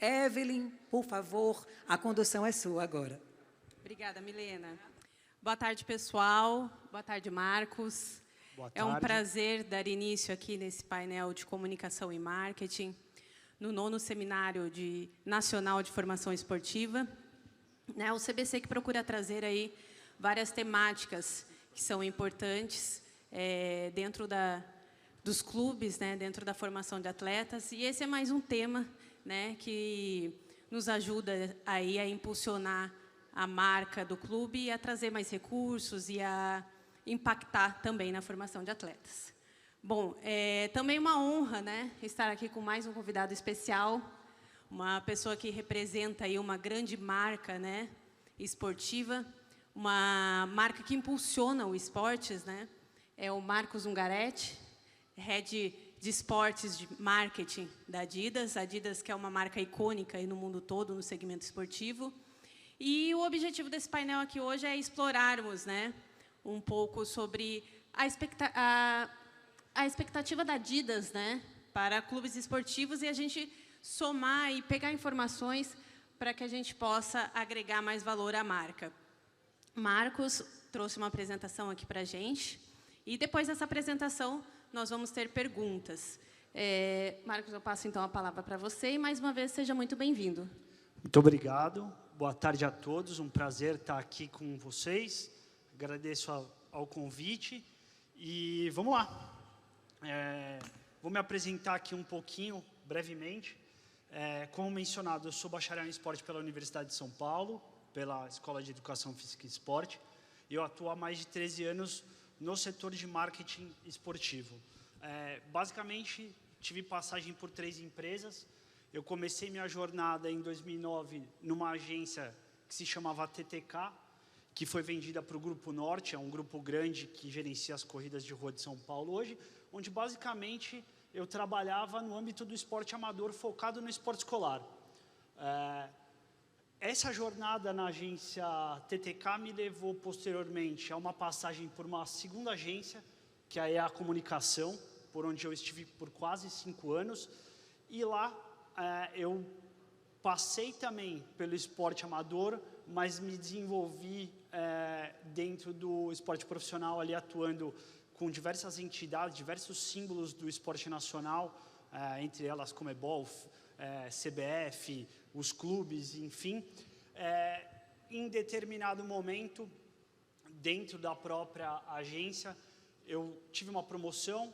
Evelyn, por favor, a condução é sua agora. Obrigada, Milena. Boa tarde, pessoal. Boa tarde, Marcos. Boa tarde. É um prazer dar início aqui nesse painel de comunicação e marketing, no 9º Seminário Nacional de Formação Esportiva. O CBC que procura trazer aí várias temáticas que são importantes dentro dos clubes, dentro da formação de atletas. E esse é mais um tema que nos ajuda aí a impulsionar a marca do clube e a trazer mais recursos e a impactar também na formação de atletas. Bom, também uma honra estar aqui com mais um convidado especial, uma pessoa que representa aí uma grande marca esportiva, uma marca que impulsiona o esportes, é o Marcos Ungaretti, Head de Esportes de Marketing da Adidas. Adidas, que é uma marca icônica aí no mundo todo, no segmento esportivo. E o objetivo desse painel aqui hoje é explorarmos um pouco sobre a expectativa da Adidas para clubes esportivos e a gente somar e pegar informações para que a gente possa agregar mais valor à marca. Marcos trouxe uma apresentação aqui para a gente e depois dessa apresentação nós vamos ter perguntas. Marcos, eu passo então a palavra para você e mais uma vez seja muito bem-vindo. Muito obrigado. Boa tarde a todos. Um prazer estar aqui com vocês. Agradeço ao convite e vamos lá. Vou me apresentar aqui um pouquinho, brevemente. Como mencionado, eu sou bacharel em esporte pela Universidade de São Paulo, pela Escola de Educação Física e Esporte. Eu atuo há mais de 13 anos no setor de marketing esportivo. Basicamente, tive passagem por 3 empresas. Eu comecei minha jornada em 2009 numa agência que se chamava TTK, que foi vendida para o Grupo Norte, é um grupo grande que gerencia as corridas de rua de São Paulo hoje, onde basicamente eu trabalhava no âmbito do esporte amador, focado no esporte escolar. Essa jornada na agência TTK me levou posteriormente a uma passagem por uma segunda agência, que é a Comunicação, por onde eu estive por quase 5 anos, e lá eu passei também pelo esporte amador, mas me desenvolvi dentro do esporte profissional, ali atuando com diversas entidades, diversos símbolos do esporte nacional, entre elas Comebol, CBF, os clubes, enfim. Em determinado momento, dentro da própria agência, eu tive uma promoção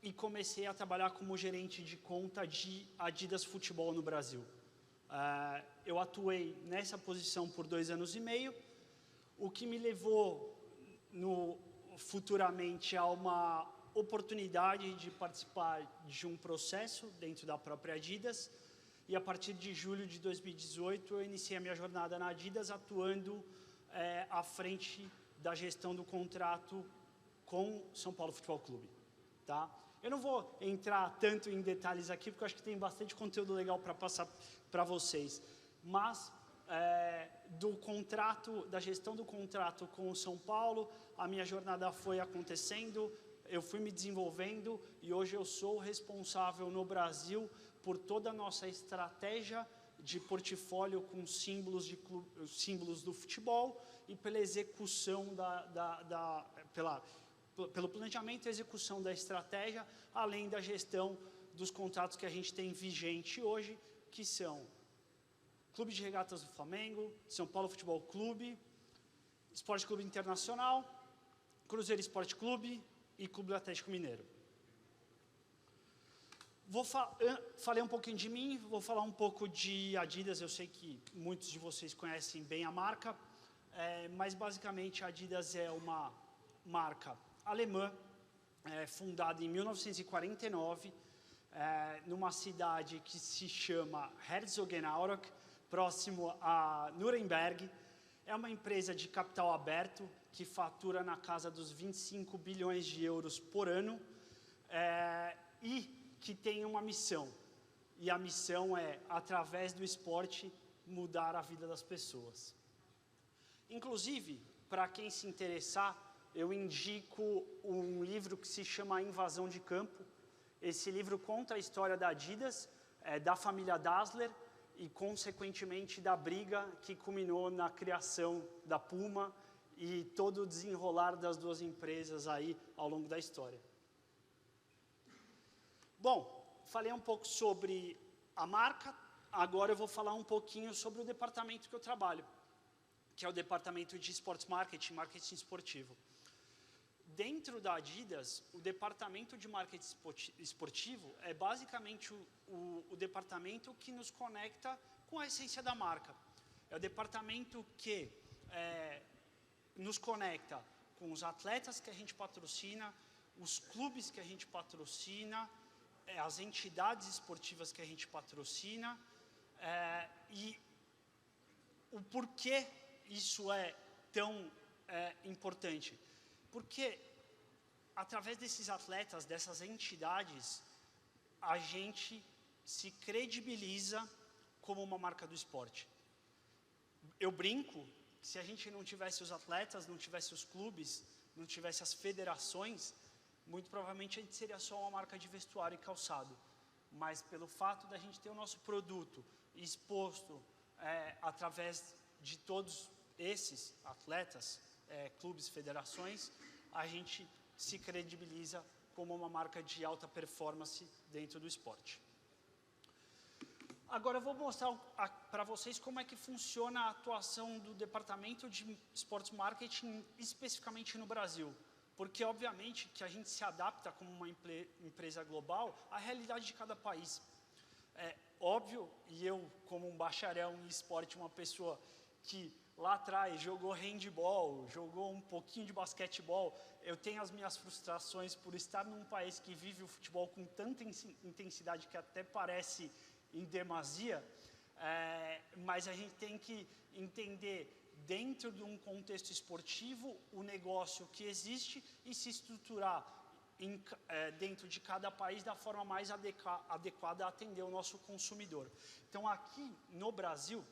e comecei a trabalhar como gerente de conta de Adidas Futebol no Brasil. Eu atuei nessa posição por 2 anos e meio, o que me levou futuramente a uma oportunidade de participar de um processo dentro da própria Adidas, e a partir de julho de 2018 eu iniciei a minha jornada na Adidas atuando à frente da gestão do contrato com São Paulo Futebol Clube. Tá? Eu não vou entrar tanto em detalhes aqui, porque eu acho que tem bastante conteúdo legal para passar para vocês, mas da gestão do contrato com o São Paulo, a minha jornada foi acontecendo, eu fui me desenvolvendo e hoje eu sou responsável no Brasil por toda a nossa estratégia de portfólio com símbolos do futebol e pela execução pelo planejamento e execução da estratégia, além da gestão dos contratos que a gente tem vigente hoje, que são Clube de Regatas do Flamengo, São Paulo Futebol Clube, Esporte Clube Internacional, Cruzeiro Esporte Clube e Clube do Atlético Mineiro. Falei um pouquinho de mim, vou falar um pouco de Adidas. Eu sei que muitos de vocês conhecem bem a marca, mas basicamente a Adidas é uma marca alemã, fundada em 1949, numa cidade que se chama Herzogenaurach, próximo a Nuremberg. É uma empresa de capital aberto que fatura na casa dos 25 bilhões de euros por ano e que tem uma missão. E a missão é, através do esporte, mudar a vida das pessoas. Inclusive, para quem se interessar, eu indico um livro que se chama Invasão de Campo. Esse livro conta a história da Adidas, da família Dassler, e, consequentemente, da briga que culminou na criação da Puma e todo o desenrolar das duas empresas aí ao longo da história. Bom, falei um pouco sobre a marca, agora eu vou falar um pouquinho sobre o departamento que eu trabalho, que é o departamento de Sports Marketing, marketing esportivo. Dentro da Adidas, o departamento de marketing esportivo é basicamente o departamento que nos conecta com a essência da marca. É o departamento que nos conecta com os atletas que a gente patrocina, os clubes que a gente patrocina, as entidades esportivas que a gente patrocina, e o porquê isso é tão importante. Porque, através desses atletas, dessas entidades, a gente se credibiliza como uma marca do esporte. Eu brinco, se a gente não tivesse os atletas, não tivesse os clubes, não tivesse as federações, muito provavelmente a gente seria só uma marca de vestuário e calçado. Mas pelo fato da gente ter o nosso produto exposto através de todos esses atletas, clubes, federações, a gente se credibiliza como uma marca de alta performance dentro do esporte. Agora eu vou mostrar para vocês como é que funciona a atuação do departamento de Sports Marketing, especificamente no Brasil. Porque, obviamente, que a gente se adapta como uma empresa global à realidade de cada país. É óbvio, e eu, como um bacharel em esporte, uma pessoa que lá atrás jogou handball, jogou um pouquinho de basquetebol, eu tenho as minhas frustrações por estar num país que vive o futebol com tanta intensidade que até parece em demasia, mas a gente tem que entender, dentro de um contexto esportivo, o negócio que existe e se estruturar dentro de cada país da forma mais adequada a atender o nosso consumidor. Então, aqui no Brasil,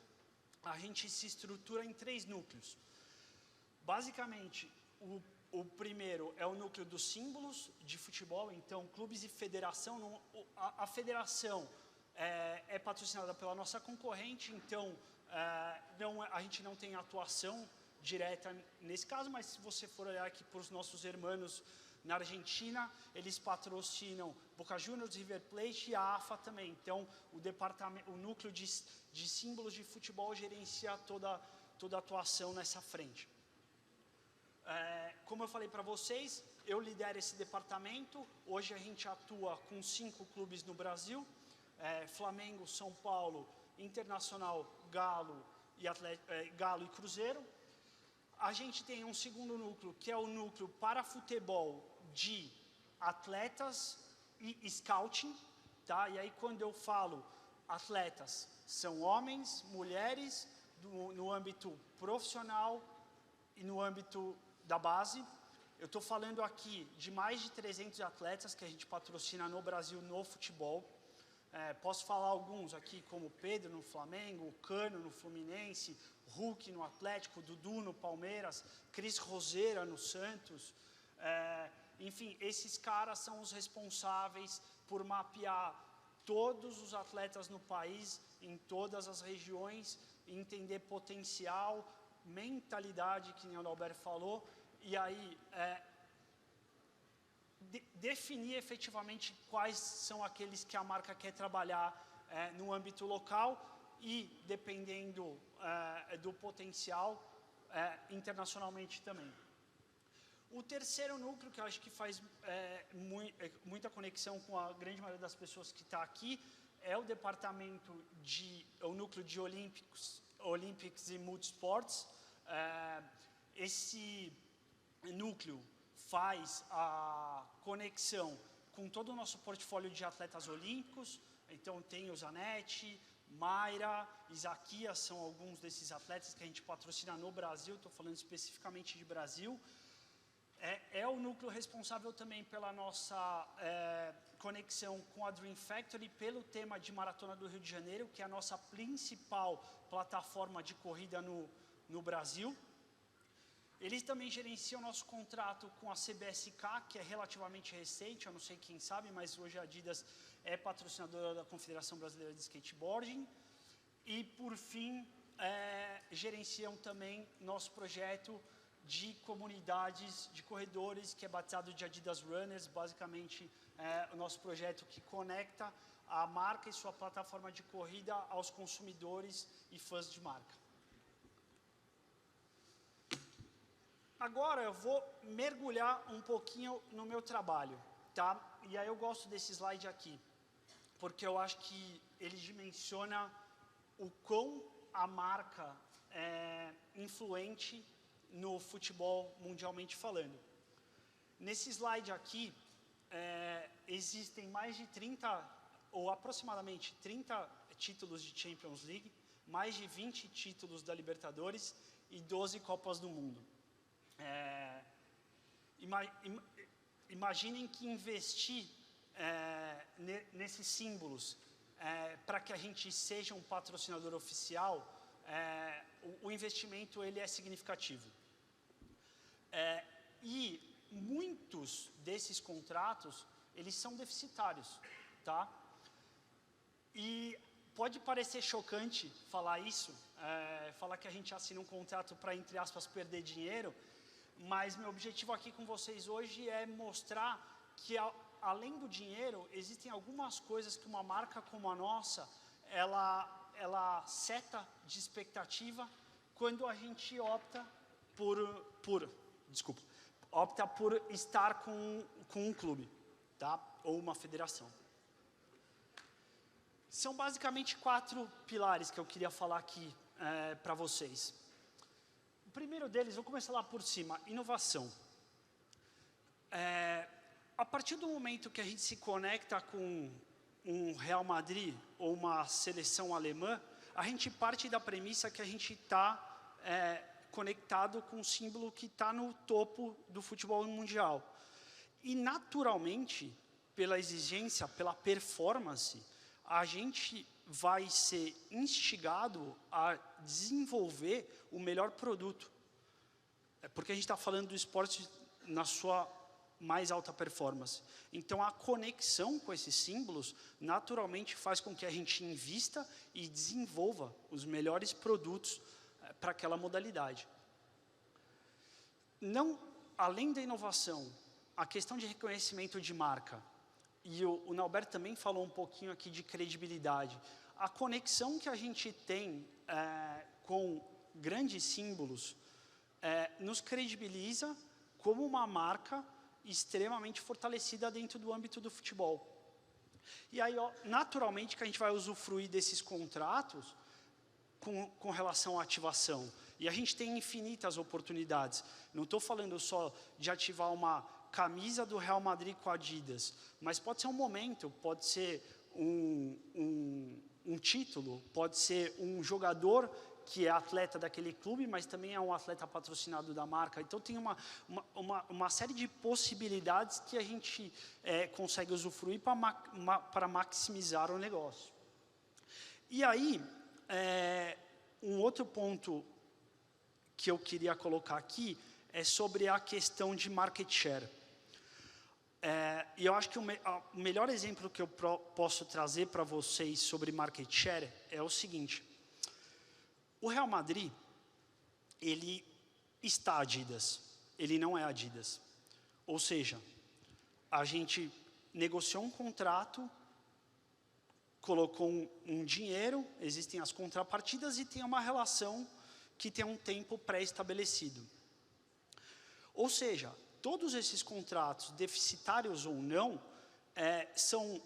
a gente se estrutura em 3 núcleos. Basicamente, o primeiro é o núcleo dos símbolos de futebol, então clubes e federação. A federação é patrocinada pela nossa concorrente, então a gente não tem atuação direta nesse caso, mas se você for olhar aqui para os nossos irmãos na Argentina, eles patrocinam Boca Juniors, River Plate e a AFA também. Então, o núcleo de símbolos de futebol gerencia toda a atuação nessa frente. Como eu falei para vocês, eu lidero esse departamento. Hoje a gente atua com 5 clubes no Brasil, Flamengo, São Paulo, Internacional, Galo e Cruzeiro. A gente tem um segundo núcleo, que é o núcleo para futebol de atletas e scouting, tá? E aí, quando eu falo atletas, são homens, mulheres, no âmbito profissional e no âmbito da base. Eu estou falando aqui de mais de 300 atletas que a gente patrocina no Brasil no futebol. Posso falar alguns aqui, como Pedro no Flamengo, o Cano no Fluminense, Hulk no Atlético, Dudu no Palmeiras, Cris Roseira no Santos. Enfim, esses caras são os responsáveis por mapear todos os atletas no país, em todas as regiões, entender potencial, mentalidade, que o Alberto falou, e aí definir efetivamente quais são aqueles que a marca quer trabalhar no âmbito local e, dependendo do potencial, internacionalmente também. O terceiro núcleo, que eu acho que faz muita conexão com a grande maioria das pessoas que está aqui, é o departamento o núcleo de Olympics e Multisports. Esse núcleo faz a conexão com todo o nosso portfólio de atletas olímpicos. Então, tem o Zanetti, Mayra, Isaquias, são alguns desses atletas que a gente patrocina no Brasil, estou falando especificamente de Brasil. É o núcleo responsável também pela nossa conexão com a Dream Factory, pelo tema de Maratona do Rio de Janeiro, que é a nossa principal plataforma de corrida no Brasil. Eles também gerenciam nosso contrato com a CBSK, que é relativamente recente, eu não sei quem sabe, mas hoje a Adidas é patrocinadora da Confederação Brasileira de Skateboarding. E, por fim, gerenciam também nosso projeto de comunidades de corredores, que é batizado de Adidas Runners, basicamente o nosso projeto que conecta a marca e sua plataforma de corrida aos consumidores e fãs de marca. Agora eu vou mergulhar um pouquinho no meu trabalho, tá? E aí eu gosto desse slide aqui, porque eu acho que ele dimensiona o quão a marca é influente no futebol mundialmente falando. Nesse slide aqui, existem mais de 30, ou aproximadamente 30 títulos de Champions League, mais de 20 títulos da Libertadores e 12 Copas do Mundo. Imaginem que investir nesses símbolos para que a gente seja um patrocinador oficial, o investimento ele é significativo. E muitos desses contratos, eles são deficitários, tá? E pode parecer chocante falar isso, falar que a gente assina um contrato para, entre aspas, perder dinheiro, mas meu objetivo aqui com vocês hoje é mostrar que, além do dinheiro, existem algumas coisas que uma marca como a nossa, ela seta de expectativa quando a gente opta por estar com um clube, tá? Ou uma federação. São basicamente 4 pilares que eu queria falar aqui para vocês. O primeiro deles, vou começar lá por cima, inovação. A partir do momento que a gente se conecta com um Real Madrid ou uma seleção alemã, a gente parte da premissa que a gente está conectado com um símbolo que está no topo do futebol mundial. E, naturalmente, pela exigência, pela performance, a gente vai ser instigado a desenvolver o melhor produto. Porque a gente está falando do esporte na sua mais alta performance. Então, a conexão com esses símbolos, naturalmente, faz com que a gente invista e desenvolva os melhores produtos para aquela modalidade. Além da inovação, a questão de reconhecimento de marca, e o Nauber também falou um pouquinho aqui de credibilidade. A conexão que a gente tem com grandes símbolos nos credibiliza como uma marca extremamente fortalecida dentro do âmbito do futebol. E aí, naturalmente, que a gente vai usufruir desses contratos com relação à ativação. E a gente tem infinitas oportunidades. Não estou falando só de ativar uma camisa do Real Madrid com a Adidas, mas pode ser um momento, pode ser um título, pode ser um jogador que é atleta daquele clube, mas também é um atleta patrocinado da marca. Então, tem uma série de possibilidades que a gente consegue usufruir para maximizar o negócio. E aí, um outro ponto que eu queria colocar aqui é sobre a questão de market share. E eu acho que o melhor exemplo que eu posso trazer para vocês sobre market share é o seguinte. O Real Madrid, ele está Adidas, ele não é Adidas. Ou seja, a gente negociou um contrato, colocou um dinheiro, existem as contrapartidas e tem uma relação que tem um tempo pré-estabelecido. Ou seja, todos esses contratos, deficitários ou não, são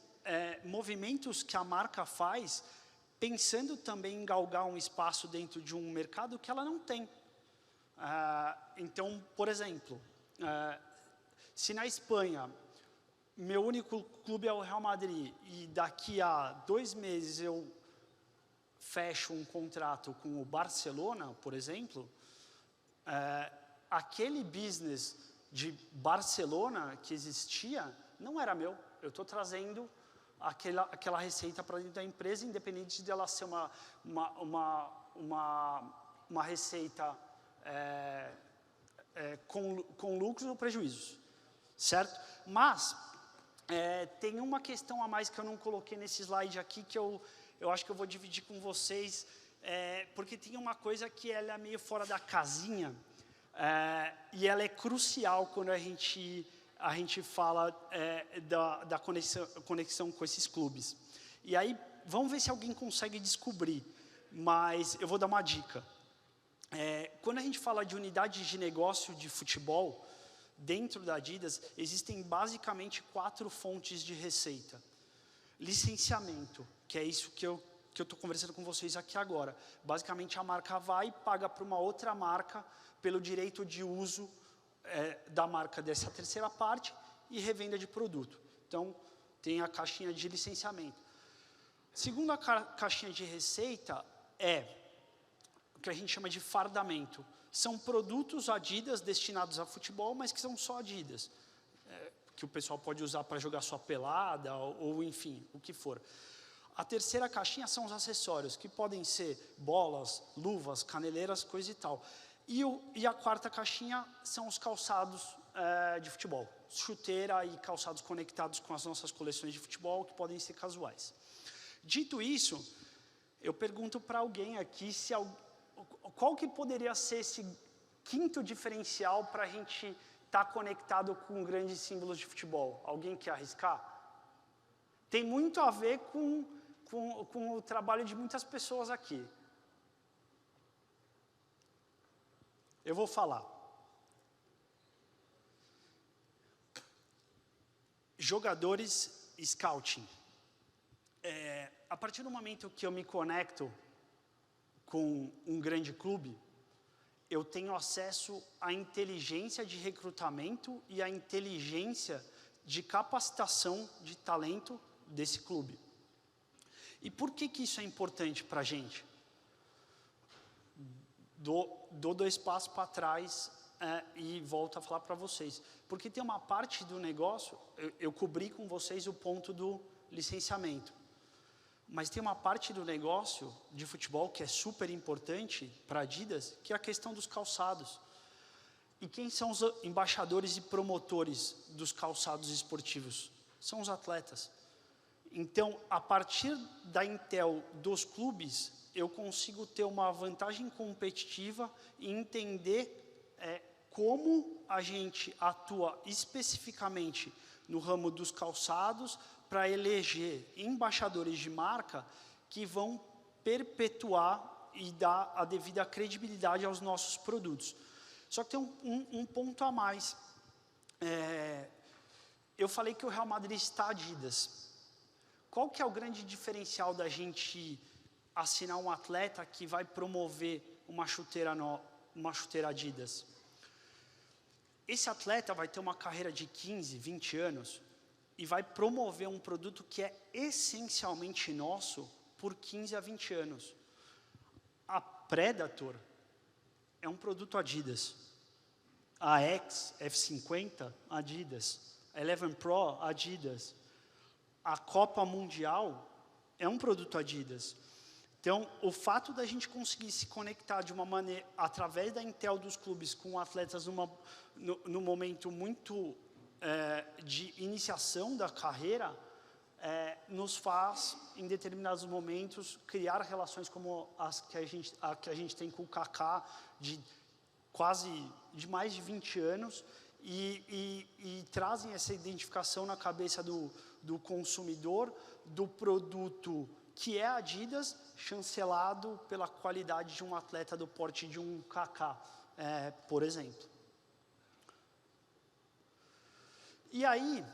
movimentos que a marca faz pensando também em galgar um espaço dentro de um mercado que ela não tem. Então, por exemplo, se na Espanha meu único clube é o Real Madrid e daqui a 2 meses eu fecho um contrato com o Barcelona, por exemplo, aquele business de Barcelona que existia não era meu. Eu estou trazendo aquela receita para dentro da empresa, independente de ela ser uma receita com lucros ou prejuízos, certo? Mas tem uma questão a mais que eu não coloquei nesse slide aqui, que eu eu acho que eu vou dividir com vocês, porque tem uma coisa que ela é meio fora da casinha, e ela é crucial quando a gente fala da conexão com esses clubes. E aí, vamos ver se alguém consegue descobrir, mas eu vou dar uma dica. Quando a gente fala de unidade de negócio de futebol, dentro da Adidas, existem basicamente 4 fontes de receita. Licenciamento, que é isso que eu estou conversando com vocês aqui agora. Basicamente, a marca vai e paga para uma outra marca pelo direito de uso da marca dessa terceira parte e revenda de produto. Então, tem a caixinha de licenciamento. Segunda caixinha de receita é o que a gente chama de fardamento. São produtos Adidas destinados a futebol, mas que são só Adidas. Que o pessoal pode usar para jogar sua pelada, ou enfim, o que for. A terceira caixinha são os acessórios, que podem ser bolas, luvas, caneleiras, coisa e tal. E a quarta caixinha são os calçados de futebol. Chuteira e calçados conectados com as nossas coleções de futebol, que podem ser casuais. Dito isso, eu pergunto para alguém aqui qual que poderia ser esse quinto diferencial para a gente estar conectado com grandes símbolos de futebol. Alguém quer arriscar? Tem muito a ver com o trabalho de muitas pessoas aqui. Eu vou falar. Jogadores scouting. A partir do momento que eu me conecto com um grande clube, eu tenho acesso à inteligência de recrutamento e à inteligência de capacitação de talento desse clube. E por que isso é importante para a gente? Dou 2 passos para trás e volto a falar para vocês. Porque tem uma parte do negócio, eu cobri com vocês o ponto do licenciamento. Mas tem uma parte do negócio de futebol que é super importante para a Adidas, que é a questão dos calçados. E quem são os embaixadores e promotores dos calçados esportivos? São os atletas. Então, a partir da Intel dos clubes, eu consigo ter uma vantagem competitiva e entender como a gente atua especificamente no ramo dos calçados para eleger embaixadores de marca que vão perpetuar e dar a devida credibilidade aos nossos produtos. Só que tem um ponto a mais. Eu falei que o Real Madrid está Adidas. Qual que é o grande diferencial da gente assinar um atleta que vai promover uma chuteira Adidas? Esse atleta vai ter uma carreira de 15, 20 anos e vai promover um produto que é essencialmente nosso por 15 a 20 anos. A Predator é um produto Adidas. A X F50, Adidas. A Eleven Pro, Adidas. A Copa Mundial é um produto Adidas. Então, o fato da gente conseguir se conectar de uma maneira, através da Intel dos clubes, com atletas no momento muito de iniciação da carreira, nos faz, em determinados momentos, criar relações como as que a gente tem com o Kaká, de mais de 20 anos, e trazem essa identificação na cabeça do consumidor, do produto que é Adidas, chancelado pela qualidade de um atleta do porte de um Kaká, por exemplo. E aí,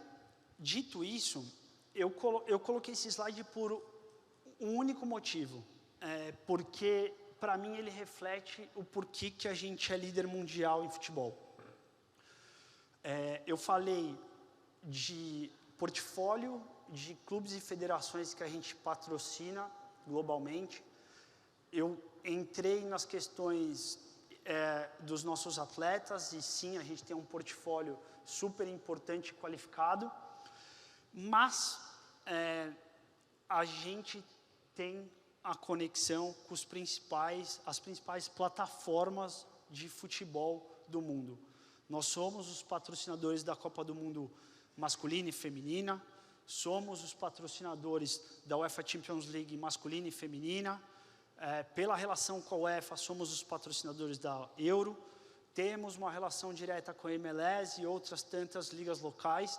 dito isso, eu coloquei esse slide por um único motivo, porque, para mim, ele reflete o porquê que a gente é líder mundial em futebol. Eu falei de portfólio de clubes e federações que a gente patrocina globalmente. Eu entrei nas questões dos nossos atletas, e sim, a gente tem um portfólio super importante e qualificado, mas a gente tem a conexão com as principais plataformas de futebol do mundo. Nós somos os patrocinadores da Copa do Mundo masculina e feminina, somos os patrocinadores da UEFA Champions League masculina e feminina. Pela relação com a UEFA, somos os patrocinadores da Euro. Temos uma relação direta com a MLS e outras tantas ligas locais.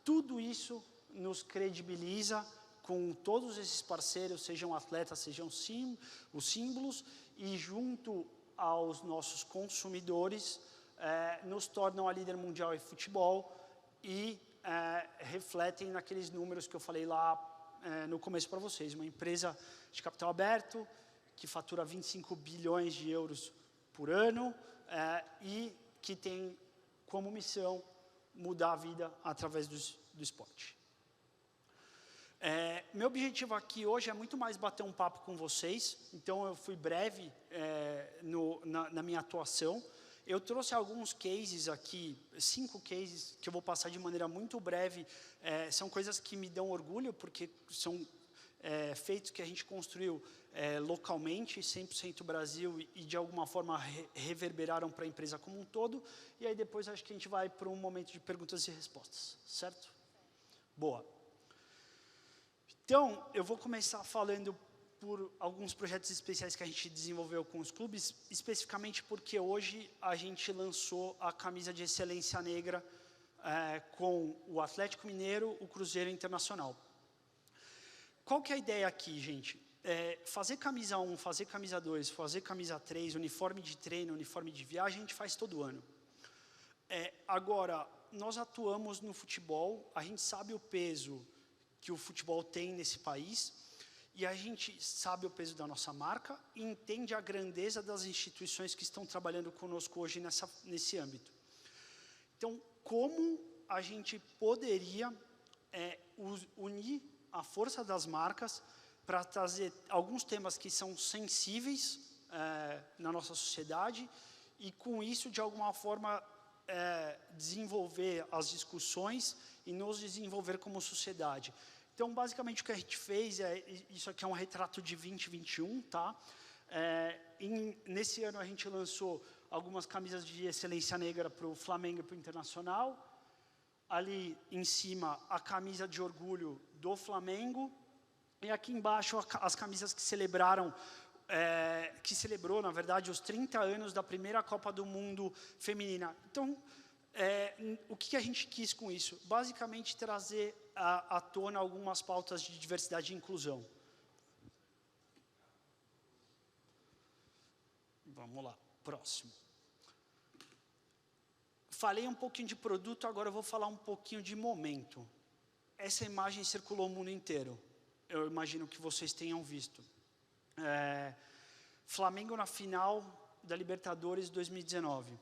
Tudo isso nos credibiliza com todos esses parceiros, sejam atletas, sejam os símbolos, e junto aos nossos consumidores, nos tornam a líder mundial em futebol e refletem naqueles números que eu falei lá no começo para vocês. Uma empresa de capital aberto, que fatura 25 bilhões de euros por ano e que tem como missão mudar a vida através do esporte. Meu objetivo aqui hoje é muito mais bater um papo com vocês, então eu fui breve na minha atuação. Eu trouxe alguns cases aqui, 5 cases, que eu vou passar de maneira muito breve. São coisas que me dão orgulho, porque são feitos que a gente construiu localmente, 100% Brasil, e de alguma forma reverberaram para a empresa como um todo. E aí depois acho que a gente vai para um momento de perguntas e respostas, certo? Boa. Então, eu vou começar falando por alguns projetos especiais que a gente desenvolveu com os clubes, especificamente porque hoje a gente lançou a camisa de excelência negra com o Atlético Mineiro, o Cruzeiro Internacional. Qual que é a ideia aqui, gente? Fazer camisa 1, fazer camisa 2, fazer camisa 3, uniforme de treino, uniforme de viagem, a gente faz todo ano. Agora, nós atuamos no futebol, a gente sabe o peso que o futebol tem nesse país, e a gente sabe o peso da nossa marca e entende a grandeza das instituições que estão trabalhando conosco hoje nesse âmbito. Então, como a gente poderia unir a força das marcas para trazer alguns temas que são sensíveis na nossa sociedade e, com isso, de alguma forma, desenvolver as discussões e nos desenvolver como sociedade. Então, basicamente, o que a gente fez isso aqui é um retrato de 2021, tá? Nesse ano, a gente lançou algumas camisas de excelência negra para o Flamengo e para o Internacional. Ali, em cima, a camisa de orgulho do Flamengo. E aqui embaixo, as camisas que celebraram, que celebrou, na verdade, os 30 anos da primeira Copa do Mundo feminina. Então, o que a gente quis com isso? Basicamente, trazer à tona algumas pautas de diversidade e inclusão. Vamos lá, próximo. Falei um pouquinho de produto, agora eu vou falar um pouquinho de momento. Essa imagem circulou o mundo inteiro. Eu imagino que vocês tenham visto. Flamengo na final da Libertadores 2019.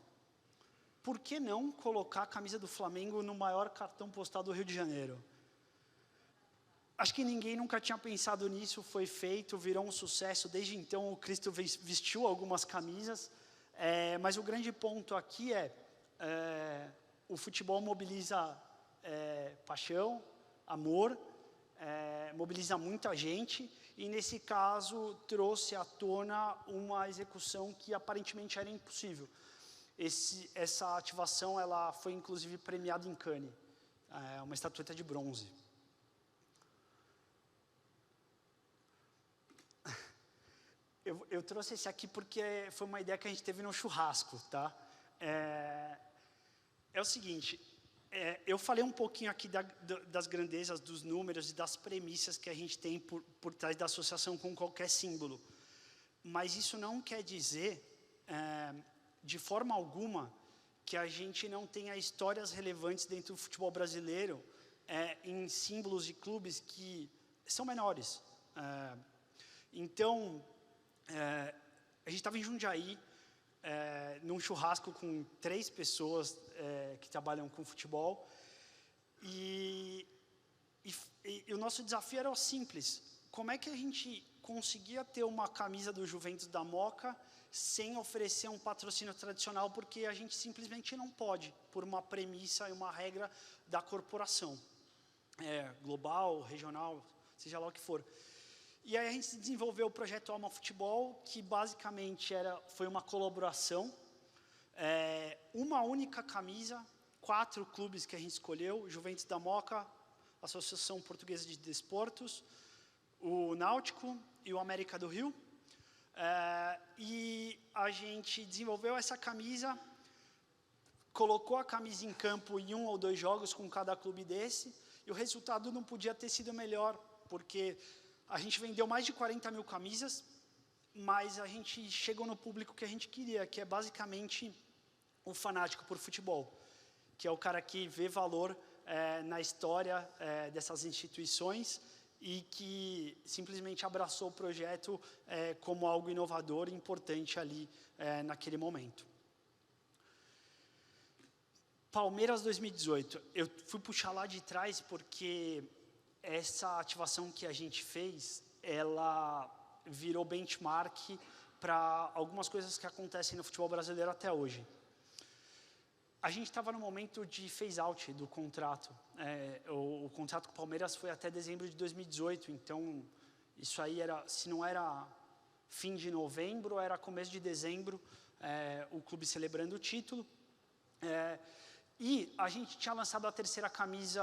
Por que não colocar a camisa do Flamengo no maior cartão postal do Rio de Janeiro? Acho que ninguém nunca tinha pensado nisso, foi feito, virou um sucesso. Desde então, o Cristo vestiu algumas camisas. Mas o grande ponto aqui o futebol mobiliza paixão, amor, mobiliza muita gente. E, nesse caso, trouxe à tona uma execução que aparentemente era impossível. Essa ativação ela foi, inclusive, premiada em Cannes. Uma estatueta de bronze. Eu trouxe esse aqui porque foi uma ideia que a gente teve no churrasco, tá? É o seguinte, eu falei um pouquinho aqui das grandezas, dos números e das premissas que a gente tem por trás da associação com qualquer símbolo. Mas isso não quer dizer, de forma alguma, que a gente não tenha histórias relevantes dentro do futebol brasileiro em símbolos de clubes que são menores. Então, a gente estava em Jundiaí, num churrasco com 3 pessoas que trabalham com futebol, e o nosso desafio era simples. Como é que a gente conseguia ter uma camisa do Juventus da Moca sem oferecer um patrocínio tradicional, porque a gente simplesmente não pode, por uma premissa e uma regra da corporação, global, regional, seja lá o que for. E aí a gente desenvolveu o projeto Alma Futebol, que basicamente foi uma colaboração, uma única camisa, 4 clubes que a gente escolheu, Juventus da Moca, Associação Portuguesa de Desportos, o Náutico e o América do Rio. E a gente desenvolveu essa camisa, colocou a camisa em campo em 1 ou 2 jogos com cada clube desse, e o resultado não podia ter sido melhor, porque a gente vendeu mais de 40 mil camisas, mas a gente chegou no público que a gente queria, que é basicamente o fanático por futebol, que é o cara que vê valor na história dessas instituições e que simplesmente abraçou o projeto como algo inovador e importante ali naquele momento. Palmeiras 2018. Eu fui puxar lá de trás porque essa ativação que a gente fez, ela virou benchmark para algumas coisas que acontecem no futebol brasileiro até hoje. A gente estava no momento de phase-out do contrato. O contrato com o Palmeiras foi até dezembro de 2018, então isso aí era, se não era fim de novembro, era começo de dezembro, o clube celebrando o título. E a gente tinha lançado a 3ª camisa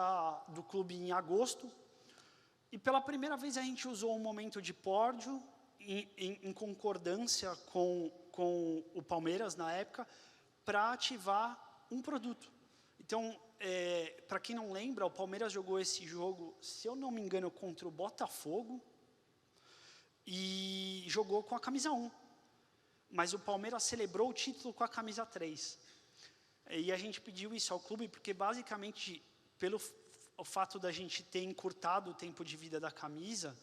do clube em agosto, e pela primeira vez a gente usou um momento de pódio, em concordância com o Palmeiras na época, para ativar um produto. Então, para quem não lembra, o Palmeiras jogou esse jogo, se eu não me engano, contra o Botafogo, e jogou com a camisa 1. Mas o Palmeiras celebrou o título com a camisa 3. E a gente pediu isso ao clube porque, basicamente, pelo fato da gente ter encurtado o tempo de vida da camisa,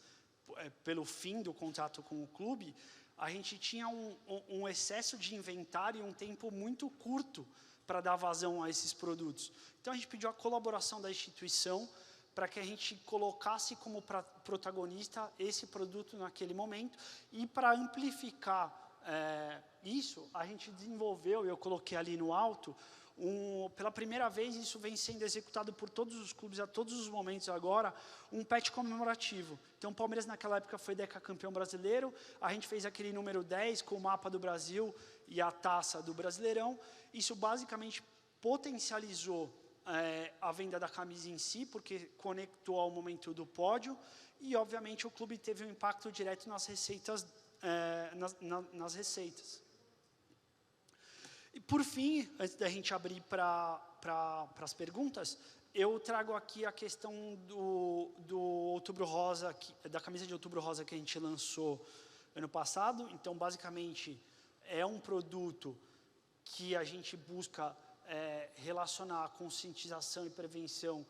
pelo fim do contrato com o clube, a gente tinha um excesso de inventário e um tempo muito curto para dar vazão a esses produtos. Então, a gente pediu a colaboração da instituição para que a gente colocasse como protagonista esse produto naquele momento, e para amplificar isso, a gente desenvolveu, eu coloquei ali no alto, pela primeira vez, isso vem sendo executado por todos os clubes, a todos os momentos agora, um patch comemorativo. Então, o Palmeiras, naquela época, foi decacampeão brasileiro, a gente fez aquele número 10 com o mapa do Brasil e a taça do Brasileirão. Isso, basicamente, potencializou a venda da camisa em si, porque conectou ao momento do pódio, e, obviamente, o clube teve um impacto direto nas receitas. Nas receitas. E, por fim, antes da gente abrir para as perguntas, eu trago aqui a questão do Outubro Rosa, da camisa de Outubro Rosa que a gente lançou ano passado. Então, basicamente, é um produto que a gente busca relacionar a conscientização e prevenção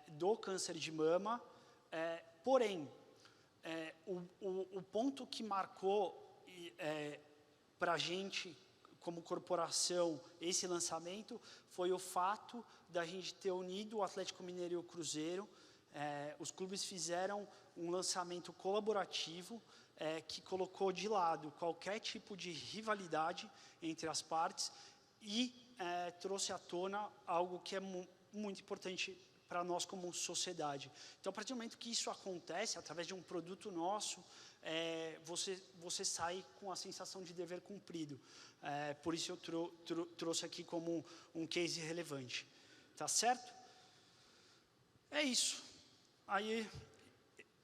do câncer de mama, porém, o ponto que marcou para a gente, como corporação, esse lançamento, foi o fato da gente ter unido o Atlético Mineiro e o Cruzeiro. Os clubes fizeram um lançamento colaborativo que colocou de lado qualquer tipo de rivalidade entre as partes e trouxe à tona algo que é muito importante para nós como sociedade. Então, a partir do momento que isso acontece, através de um produto nosso, você sai com a sensação de dever cumprido. Por isso eu trouxe aqui como um case relevante. Tá certo? É isso. Aí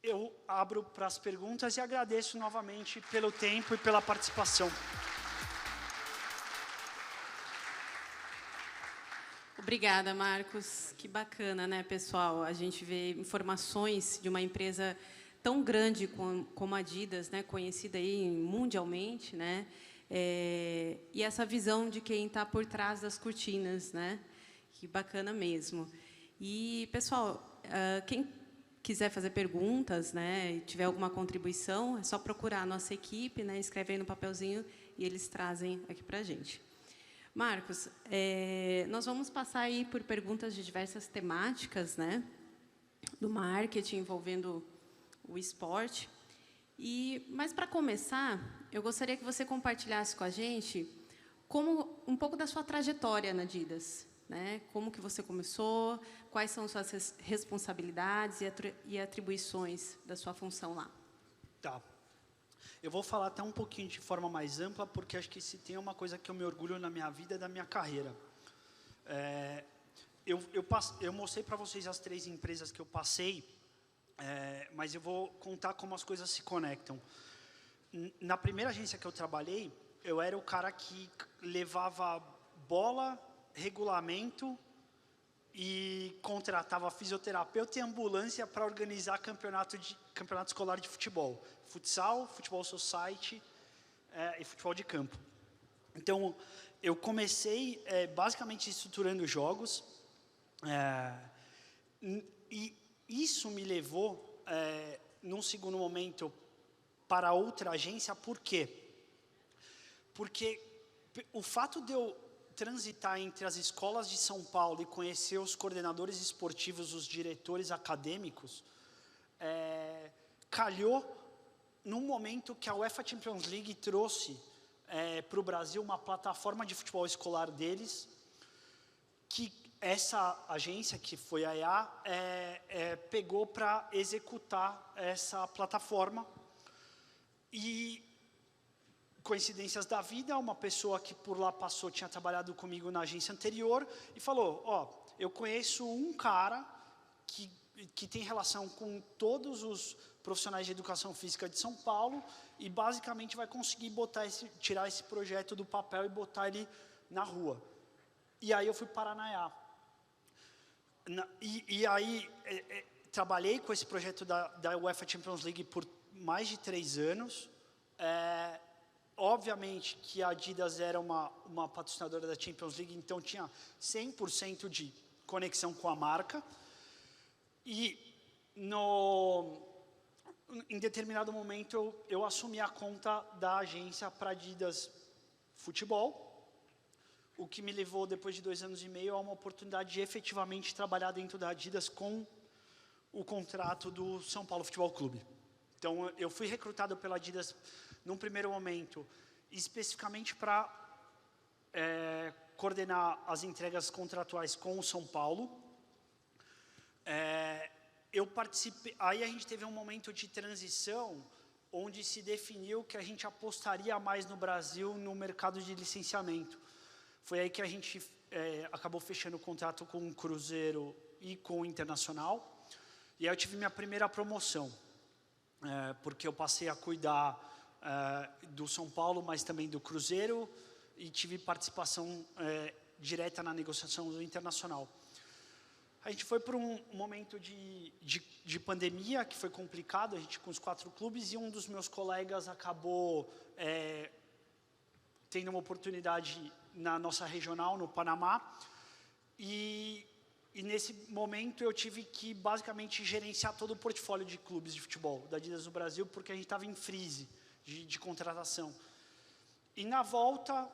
eu abro para as perguntas e agradeço novamente pelo tempo e pela participação. Obrigada, Marcos. Que bacana, né, pessoal? A gente vê informações de uma empresa tão grande como a Adidas, né, conhecida aí mundialmente, né, e essa visão de quem está por trás das cortinas, né? Que bacana mesmo. E, pessoal, quem quiser fazer perguntas, né, e tiver alguma contribuição, é só procurar a nossa equipe, né, escreve aí no papelzinho e eles trazem aqui para a gente. Marcos, nós vamos passar aí por perguntas de diversas temáticas, né, do marketing envolvendo o esporte. Mas, para começar, eu gostaria que você compartilhasse com a gente um pouco da sua trajetória na Adidas, né? Como que você começou, quais são suas responsabilidades e atribuições da sua função lá. Tá. Eu vou falar até um pouquinho de forma mais ampla, porque acho que se tem uma coisa que eu me orgulho na minha vida é da minha carreira. eu mostrei para vocês as 3 empresas que eu passei, mas eu vou contar como as coisas se conectam. Na primeira agência que eu trabalhei, eu era o cara que levava bola, regulamento e contratava fisioterapeuta e ambulância para organizar campeonato escolar de futebol. Futsal, futebol society e futebol de campo. Então, eu comecei basicamente estruturando jogos. E isso me levou, num segundo momento, para outra agência. Por quê? Porque o fato de eu transitar entre as escolas de São Paulo e conhecer os coordenadores esportivos, os diretores acadêmicos, calhou num momento que a UEFA Champions League trouxe para o Brasil uma plataforma de futebol escolar deles, que essa agência, que foi a EA, pegou para executar essa plataforma. E, coincidências da vida, uma pessoa que por lá passou, tinha trabalhado comigo na agência anterior, e falou, eu conheço um cara que tem relação com todos os profissionais de educação física de São Paulo, e basicamente vai conseguir tirar esse projeto do papel e botar ele na rua. E aí eu fui parar na EA. E aí trabalhei com esse projeto da UEFA Champions League por mais de 3 anos. Obviamente que a Adidas era uma patrocinadora da Champions League, então tinha 100% de conexão com a marca. E em determinado momento eu assumi a conta da agência para Adidas Futebol, o que me levou, depois de 2 anos e meio, a uma oportunidade de efetivamente trabalhar dentro da Adidas com o contrato do São Paulo Futebol Clube. Então, eu fui recrutado pela Adidas, num primeiro momento, especificamente para coordenar as entregas contratuais com o São Paulo. Eu participei, aí a gente teve um momento de transição, onde se definiu que a gente apostaria mais no Brasil no mercado de licenciamento. Foi aí que a gente acabou fechando o contrato com o Cruzeiro e com o Internacional. E aí eu tive minha primeira promoção, porque eu passei a cuidar do São Paulo, mas também do Cruzeiro, e tive participação direta na negociação do Internacional. A gente foi para um momento de pandemia, que foi complicado, a gente com os 4 clubes, e um dos meus colegas acabou tendo uma oportunidade na nossa regional, no Panamá, e nesse momento eu tive que basicamente gerenciar todo o portfólio de clubes de futebol da Adidas do Brasil, porque a gente estava em freeze de contratação. E na volta,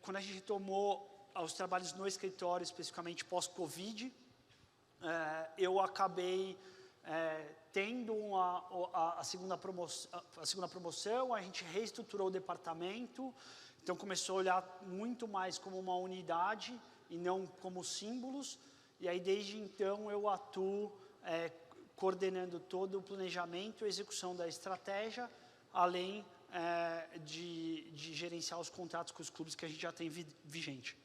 quando a gente retomou os trabalhos no escritório, especificamente pós-Covid, eu acabei tendo a segunda promoção, a gente reestruturou o departamento, então começou a olhar muito mais como uma unidade e não como símbolos, e aí desde então eu atuo coordenando todo o planejamento e execução da estratégia, além de gerenciar os contratos com os clubes que a gente já tem vigente.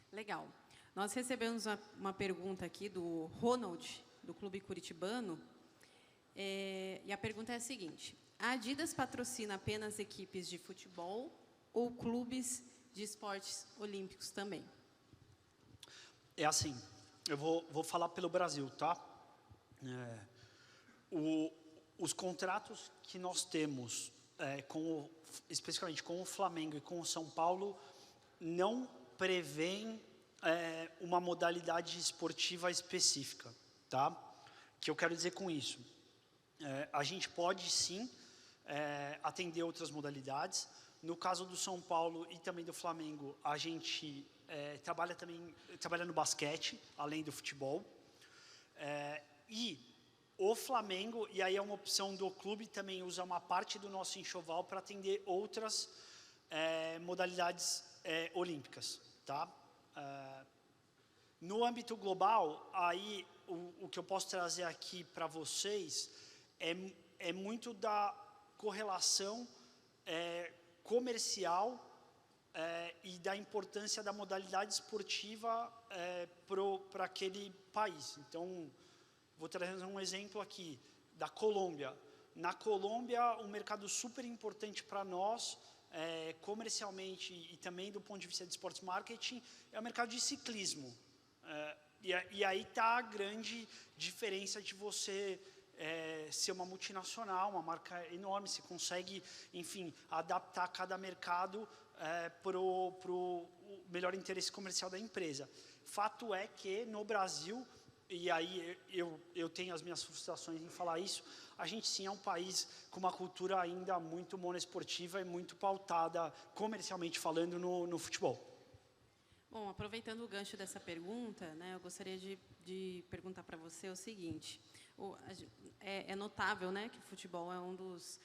Legal. Nós recebemos uma pergunta aqui do Ronald, do Clube Curitibano, e a pergunta é a seguinte: a Adidas patrocina apenas equipes de futebol ou clubes de esportes olímpicos também? É assim, eu vou falar pelo Brasil, tá? Os contratos que nós temos, especificamente com o Flamengo e com o São Paulo, não prevêem uma modalidade esportiva específica, tá? O que eu quero dizer com isso? A gente pode, sim, atender outras modalidades. No caso do São Paulo e também do Flamengo, a gente trabalha no basquete, além do futebol. E o Flamengo, e aí é uma opção do clube, também usa uma parte do nosso enxoval para atender outras modalidades olímpicas, tá? No âmbito global, aí o que eu posso trazer aqui para vocês é muito da correlação comercial e da importância da modalidade esportiva para aquele país. Então, vou trazer um exemplo aqui, da Colômbia. Na Colômbia, um mercado super importante para nós, comercialmente e também do ponto de vista de esportes marketing, é o mercado de ciclismo. E aí está a grande diferença de você ser uma multinacional, uma marca enorme, você consegue, enfim, adaptar cada mercado para o melhor interesse comercial da empresa. Fato é que no Brasil, e aí eu tenho as minhas frustrações em falar isso, a gente sim é um país com uma cultura ainda muito monoesportiva e muito pautada, comercialmente falando, no futebol. Bom, aproveitando o gancho dessa pergunta, né, eu gostaria de perguntar para você o seguinte. É notável, né, que o futebol é um dos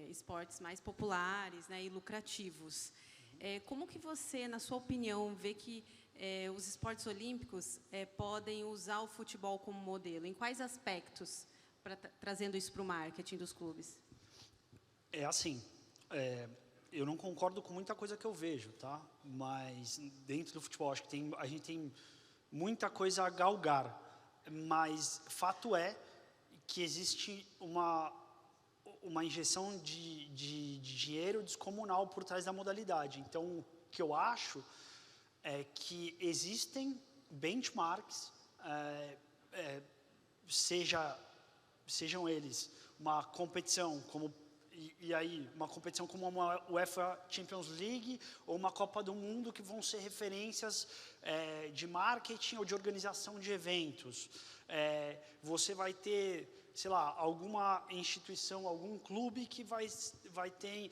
esportes mais populares, né, e lucrativos. Como que você, na sua opinião, vê que os esportes olímpicos podem usar o futebol como modelo? Em quais aspectos, trazendo isso para o marketing dos clubes? É assim, eu não concordo com muita coisa que eu vejo, tá? Mas dentro do futebol, acho que a gente tem muita coisa a galgar. Mas fato é que existe uma injeção de dinheiro descomunal por trás da modalidade. Então, o que eu acho é que existem benchmarks, sejam eles uma competição como uma competição como uma UEFA Champions League ou uma Copa do Mundo, que vão ser referências de marketing ou de organização de eventos. Você vai ter, sei lá, alguma instituição, algum clube que vai ter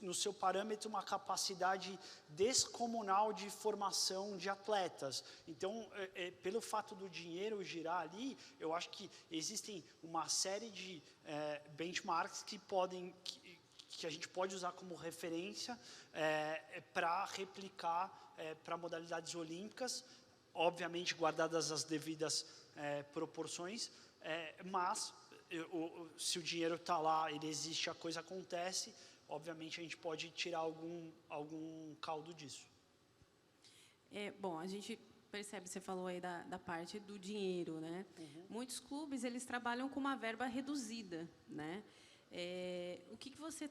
no seu parâmetro uma capacidade descomunal de formação de atletas. Então, pelo fato do dinheiro girar ali, eu acho que existem uma série de benchmarks que a gente pode usar como referência para replicar para modalidades olímpicas, obviamente guardadas as devidas proporções, mas se o dinheiro está lá, ele existe, a coisa acontece, obviamente a gente pode tirar algum caldo disso. Bom, a gente percebe, você falou aí da parte do dinheiro, né? Uhum. Muitos clubes, eles trabalham com uma verba reduzida, né? O que você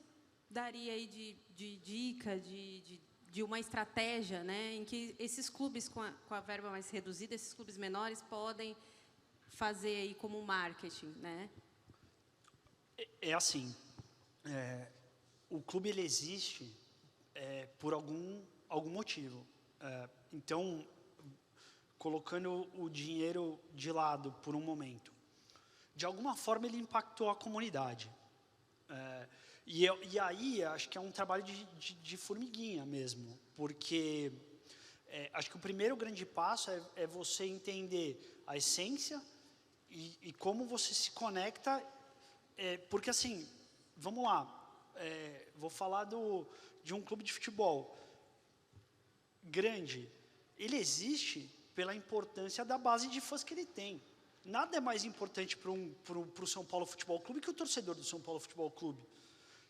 daria aí de dica, de uma estratégia, né, em que esses clubes com a verba mais reduzida, esses clubes menores, podem fazer aí como marketing, né? É assim, o clube ele existe por algum motivo. Então, colocando o dinheiro de lado por um momento, de alguma forma ele impactou a comunidade. E aí, acho que é um trabalho de formiguinha mesmo, porque acho que o primeiro grande passo é você entender a essência e como você se conecta, porque assim, vamos lá, vou falar de um clube de futebol grande, ele existe pela importância da base de fãs que ele tem. Nada é mais importante para o São Paulo Futebol Clube que o torcedor do São Paulo Futebol Clube.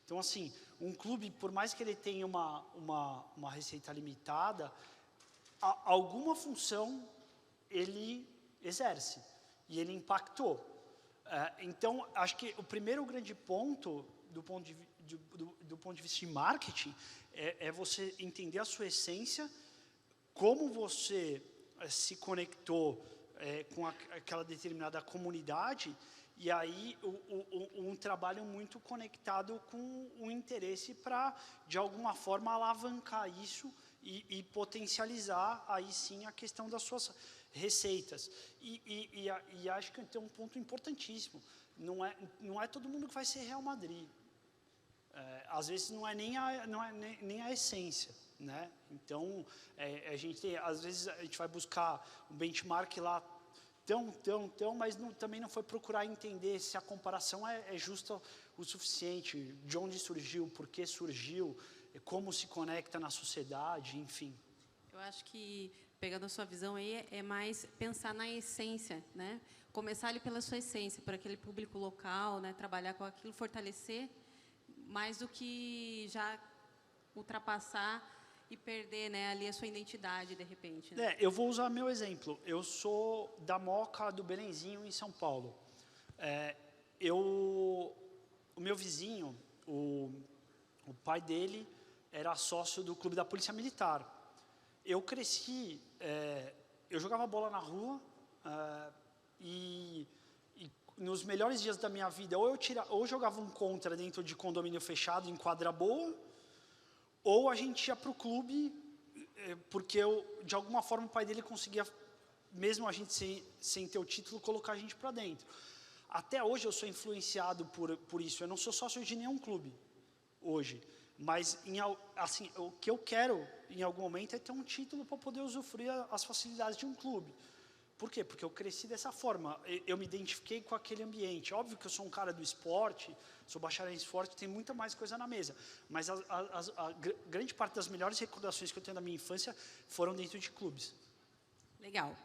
Então, assim, um clube, por mais que ele tenha uma receita limitada, alguma função ele exerce e ele impactou. Então, acho que o primeiro grande ponto, do ponto de vista de marketing, é você entender a sua essência, como você se conectou com aquela determinada comunidade, e aí um trabalho muito conectado com o interesse para, de alguma forma, alavancar isso e potencializar, aí sim, a questão das suas receitas. E acho que tem um ponto importantíssimo. Não é todo mundo que vai ser Real Madrid. Às vezes não é nem a essência, né? Então, às vezes a gente vai buscar um benchmark lá mas também não foi procurar entender se a comparação é justa o suficiente, de onde surgiu, por que surgiu, como se conecta na sociedade, enfim. Eu acho que, pegando a sua visão aí, é mais pensar na essência, né? Começar ali pela sua essência, por aquele público local, né? Trabalhar com aquilo, fortalecer, mais do que já ultrapassar e perder, né, ali a sua identidade, de repente. Né? Eu vou usar meu exemplo. Eu sou da Moca do Belenzinho, em São Paulo. O meu vizinho, o pai dele era sócio do clube da Polícia Militar. Eu cresci, eu jogava bola na rua e nos melhores dias da minha vida, ou jogava um contra dentro de condomínio fechado, em quadra boa, ou a gente ia para o clube, porque de alguma forma o pai dele conseguia, mesmo a gente sem ter o título, colocar a gente para dentro. Até hoje eu sou influenciado por isso. Eu não sou sócio de nenhum clube hoje, mas assim, o que eu quero em algum momento é ter um título para poder usufruir as facilidades de um clube. Por quê? Porque eu cresci dessa forma, eu me identifiquei com aquele ambiente. Óbvio que eu sou um cara do esporte, sou bacharel em esporte, tem muita mais coisa na mesa. Mas a grande parte das melhores recordações que eu tenho da minha infância foram dentro de clubes. Legal.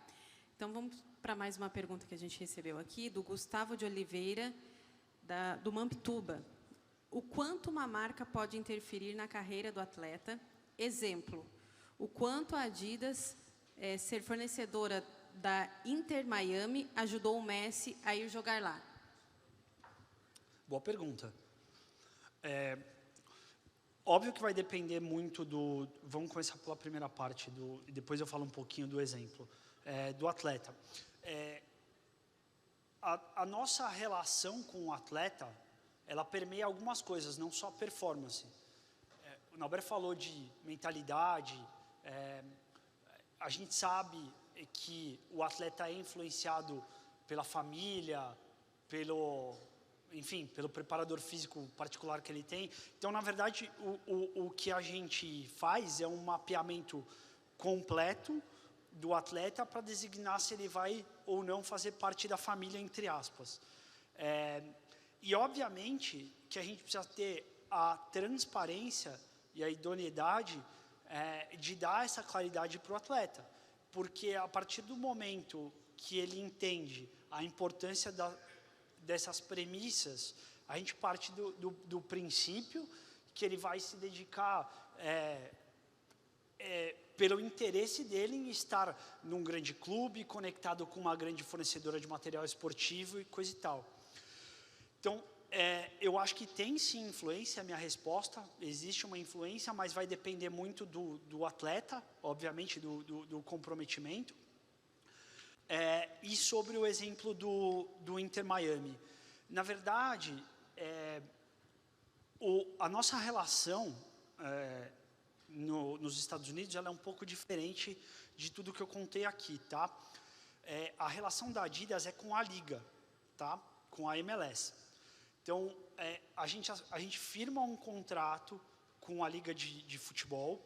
Então, vamos para mais uma pergunta que a gente recebeu aqui, do Gustavo de Oliveira, do Mampituba. O quanto uma marca pode interferir na carreira do atleta? Exemplo, o quanto a Adidas, ser fornecedora da Inter Miami, ajudou o Messi a ir jogar lá? Boa pergunta. Óbvio que vai depender muito do... Vamos começar pela primeira parte, e depois eu falo um pouquinho do exemplo, do atleta. A nossa relação com o atleta, ela permeia algumas coisas, não só performance. O Nauber falou de mentalidade, a gente sabe que o atleta é influenciado pela família, pelo preparador físico particular que ele tem. Então, na verdade, o que a gente faz é um mapeamento completo do atleta para designar se ele vai ou não fazer parte da família, entre aspas. E, obviamente, que a gente precisa ter a transparência e a idoneidade de dar essa claridade para o atleta. Porque, a partir do momento que ele entende a importância dessas premissas, a gente parte do princípio que ele vai se dedicar pelo interesse dele em estar num grande clube, conectado com uma grande fornecedora de material esportivo e coisa e tal. Então, eu acho que tem sim influência, a minha resposta, existe uma influência, mas vai depender muito do atleta, obviamente, do comprometimento. E sobre o exemplo do Inter Miami. Na verdade, a nossa relação nos Estados Unidos ela é um pouco diferente de tudo que eu contei aqui, tá? A relação da Adidas é com a Liga, tá? Com a MLS. Então, a gente firma um contrato com a Liga de Futebol,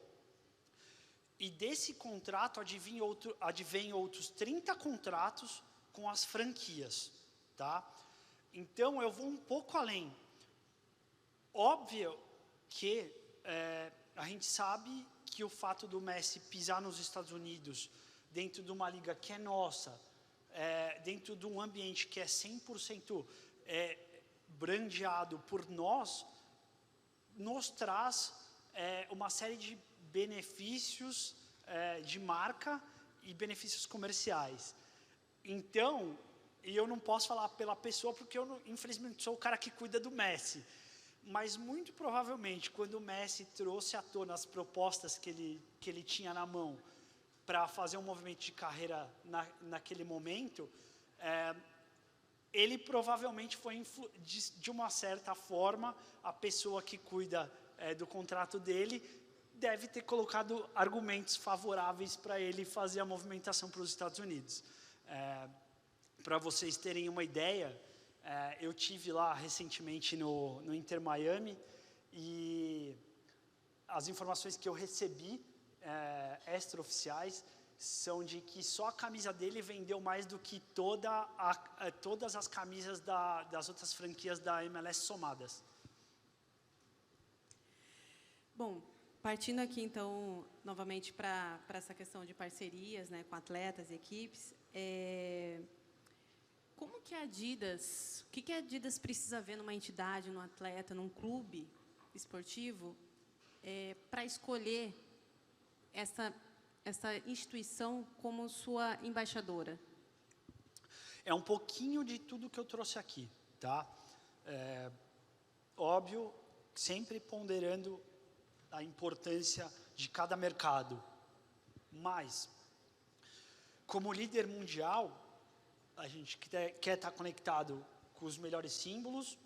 e desse contrato advém outros 30 contratos com as franquias, tá? Então, eu vou um pouco além. Óbvio que a gente sabe que o fato do Messi pisar nos Estados Unidos, dentro de uma liga que é nossa, dentro de um ambiente que é 100% brandeado por nós, nos traz uma série de benefícios de marca e benefícios comerciais. Então, e eu não posso falar pela pessoa, porque eu, infelizmente, sou o cara que cuida do Messi, mas muito provavelmente, quando o Messi trouxe à tona as propostas que ele tinha na mão para fazer um movimento de carreira naquele momento, ele provavelmente foi, de uma certa forma, a pessoa que cuida do contrato dele deve ter colocado argumentos favoráveis para ele fazer a movimentação para os Estados Unidos. Para vocês terem uma ideia, eu tive lá recentemente no Inter Miami e as informações que eu recebi extraoficiais são de que só a camisa dele vendeu mais do que todas as camisas das outras franquias da MLS somadas. Bom, partindo aqui, então, novamente para essa questão de parcerias, né, com atletas e equipes, como que a Adidas, o que a Adidas precisa ver numa entidade, num atleta, num clube esportivo, para escolher essa instituição como sua embaixadora? É um pouquinho de tudo que eu trouxe aqui, tá? Óbvio, sempre ponderando a importância de cada mercado. Mas, como líder mundial, a gente quer estar conectado com os melhores símbolos,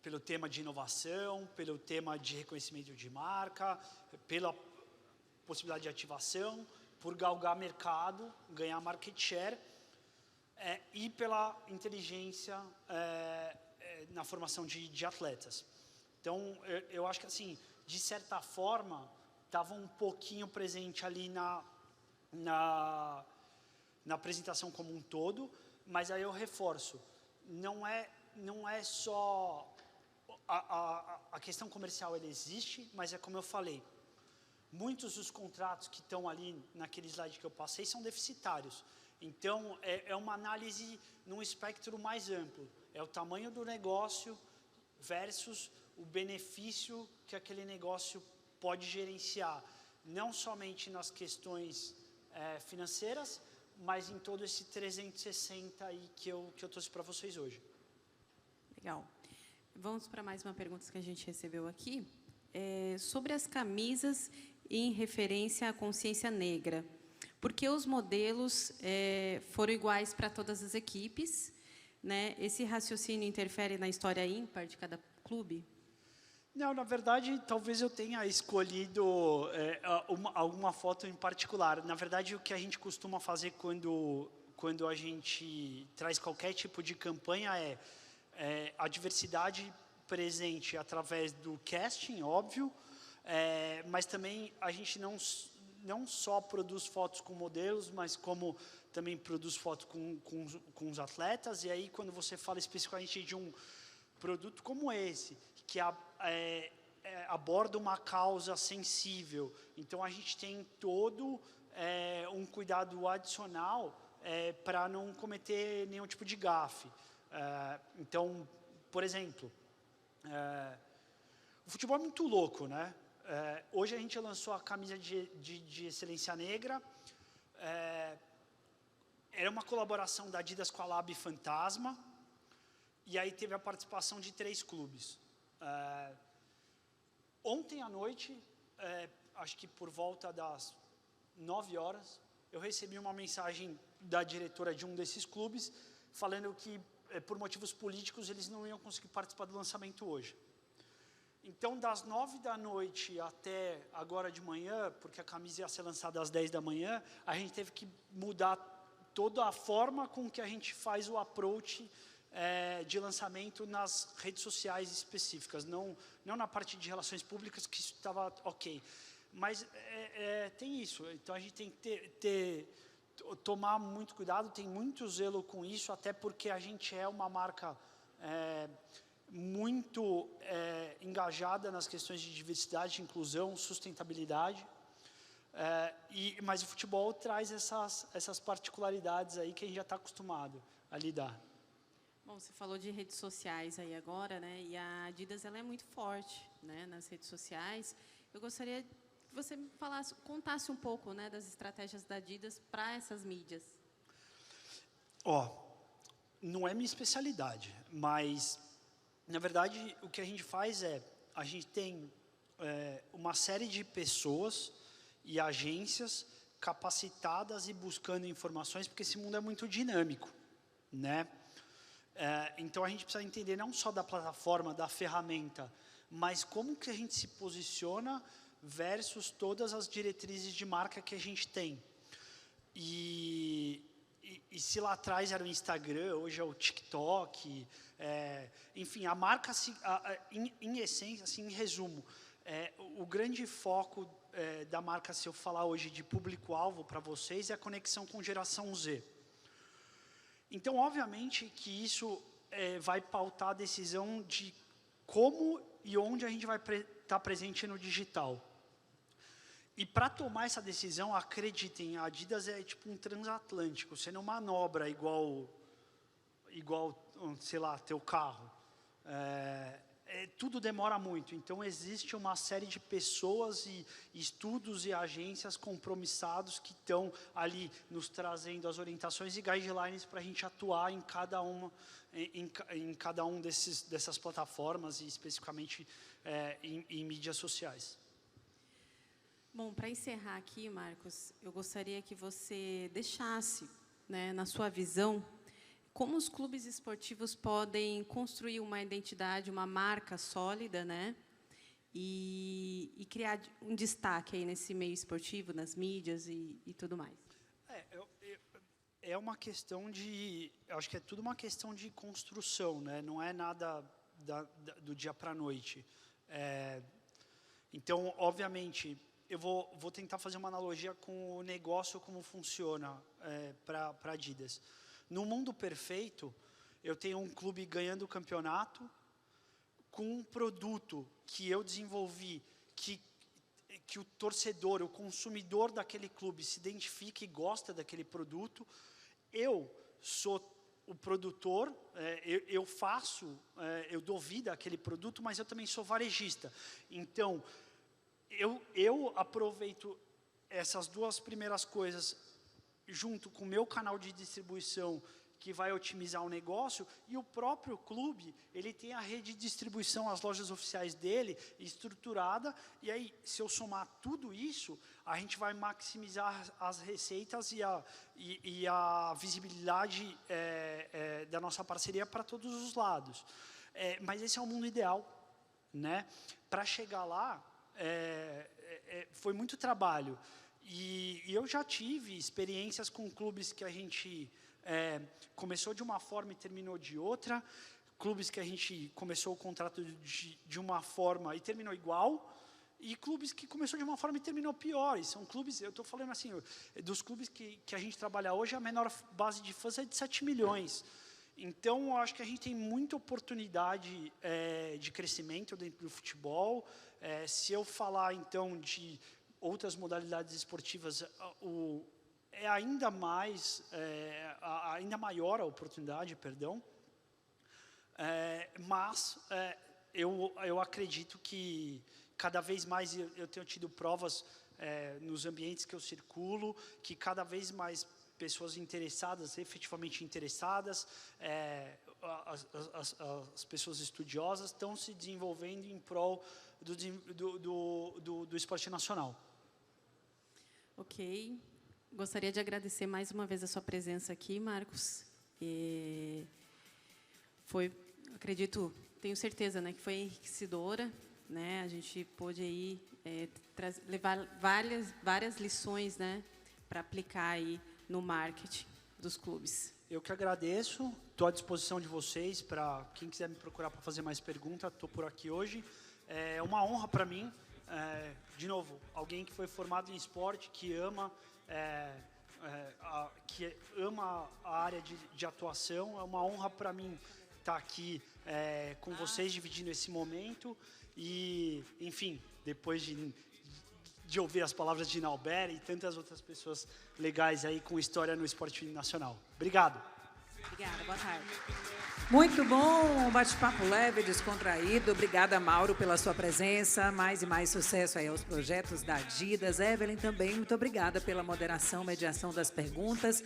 pelo tema de inovação, pelo tema de reconhecimento de marca, pela possibilidade de ativação, por galgar mercado, ganhar market share, e pela inteligência na formação de atletas. Então, eu acho que, assim, de certa forma, estava um pouquinho presente ali na apresentação como um todo, mas aí eu reforço, não é só a questão comercial, ela existe, mas é como eu falei, muitos dos contratos que estão ali naquele slide que eu passei são deficitários. Então, é uma análise num espectro mais amplo. É o tamanho do negócio versus o benefício que aquele negócio pode gerenciar, não somente nas questões financeiras, mas em todo esse 360 aí que eu trouxe para vocês hoje. Legal. Vamos para mais uma pergunta que a gente recebeu aqui. Sobre as camisas em referência à consciência negra. Por que os modelos foram iguais para todas as equipes? Né? Esse raciocínio interfere na história ímpar de cada clube? Não, na verdade, talvez eu tenha escolhido alguma foto em particular. Na verdade, o que a gente costuma fazer quando a gente traz qualquer tipo de campanha é a diversidade presente através do casting, óbvio, mas também a gente não só produz fotos com modelos, mas como também produz fotos com os atletas. E aí, quando você fala especificamente de um produto como esse, que aborda uma causa sensível, então a gente tem todo um cuidado adicional para não cometer nenhum tipo de gafe. Então, por exemplo, o futebol é muito louco, né? Hoje a gente lançou a camisa de excelência negra. Era uma colaboração da Adidas com a Lab Fantasma. E aí teve a participação de 3 clubes. Ontem à noite, acho que por volta das 9 horas, eu recebi uma mensagem da diretora de um desses clubes, falando que, por motivos políticos, eles não iam conseguir participar do lançamento hoje. Então, das 9 da noite até agora de manhã, porque a camisa ia ser lançada às 10 da manhã, a gente teve que mudar toda a forma com que a gente faz o approach de lançamento nas redes sociais específicas, não na parte de relações públicas, que isso estava ok. Mas tem isso, então a gente tem que tomar muito cuidado, tem muito zelo com isso, até porque a gente é uma marca muito engajada nas questões de diversidade, inclusão, sustentabilidade, mas o futebol traz essas particularidades aí que a gente já está acostumado a lidar. Bom, você falou de redes sociais aí agora, né? E a Adidas ela é muito forte, né, nas redes sociais. Eu gostaria que você contasse um pouco, né, das estratégias da Adidas para essas mídias. Não é minha especialidade, mas na verdade o que a gente faz a gente tem uma série de pessoas e agências capacitadas e buscando informações, porque esse mundo é muito dinâmico, né? Então, a gente precisa entender não só da plataforma, da ferramenta, mas como que a gente se posiciona versus todas as diretrizes de marca que a gente tem. E se lá atrás era o Instagram, hoje é o TikTok, enfim, a marca, em essência, assim, em resumo, o grande foco da marca, se eu falar hoje de público-alvo para vocês, é a conexão com geração Z. Então, obviamente, que isso vai pautar a decisão de como e onde a gente vai estar presente no digital. E para tomar essa decisão, acreditem, a Adidas é tipo um transatlântico, você não manobra igual, sei lá, teu carro. tudo demora muito. Então, existe uma série de pessoas e estudos e agências compromissados que estão ali nos trazendo as orientações e guidelines para a gente atuar em cada uma, em cada um dessas plataformas e especificamente em mídias sociais. Bom, para encerrar aqui, Marcos, eu gostaria que você deixasse, né, na sua visão, como os clubes esportivos podem construir uma identidade, uma marca sólida, né, e criar um destaque aí nesse meio esportivo, nas mídias e tudo mais. É uma questão de, eu acho que é tudo uma questão de construção, né? Não é nada do dia para a noite. Então, obviamente, eu vou tentar fazer uma analogia com o negócio, como funciona para a Adidas. No mundo perfeito, eu tenho um clube ganhando o campeonato com um produto que eu desenvolvi, que o torcedor, o consumidor daquele clube se identifica e gosta daquele produto. Eu sou o produtor, eu faço, eu dou vida àquele produto, mas eu também sou varejista. Então, eu aproveito essas duas primeiras coisas junto com o meu canal de distribuição, que vai otimizar o negócio, e o próprio clube, ele tem a rede de distribuição, as lojas oficiais dele, estruturada, e aí, se eu somar tudo isso, a gente vai maximizar as receitas e a visibilidade da nossa parceria para todos os lados. Mas esse é o mundo ideal, né? Para chegar lá, foi muito trabalho. E eu já tive experiências com clubes que a gente começou de uma forma e terminou de outra, clubes que a gente começou o contrato de uma forma e terminou igual, e clubes que começou de uma forma e terminou pior. E são clubes, eu estou falando assim, dos clubes que a gente trabalha hoje, a menor base de fãs é de 7 milhões. Então, eu acho que a gente tem muita oportunidade de crescimento dentro do futebol. Se eu falar, então, de outras modalidades esportivas, é ainda maior a oportunidade, perdão. Mas eu acredito que cada vez mais eu tenho tido provas nos ambientes que eu circulo, que cada vez mais pessoas interessadas, efetivamente interessadas, as pessoas estudiosas estão se desenvolvendo em prol do esporte nacional. Ok. Gostaria de agradecer mais uma vez a sua presença aqui, Marcos. Foi, acredito, tenho certeza, né, que foi enriquecedora, né? A gente pôde aí levar várias lições, né, para aplicar aí no marketing dos clubes. Eu que agradeço, estou à disposição de vocês para quem quiser me procurar para fazer mais perguntas, estou por aqui hoje. É uma honra para mim, de novo, alguém que foi formado em esporte, que ama a área de atuação. É uma honra para mim estar aqui com vocês, dividindo esse momento. E, enfim, depois de ouvir as palavras de Nauber e tantas outras pessoas legais aí com história no esporte nacional. Obrigado. Obrigada, boa tarde. Muito bom, um bate-papo leve, descontraído. Obrigada, Mauro, pela sua presença. Mais e mais sucesso aí aos projetos da Adidas. Evelyn também, muito obrigada pela moderação, mediação das perguntas.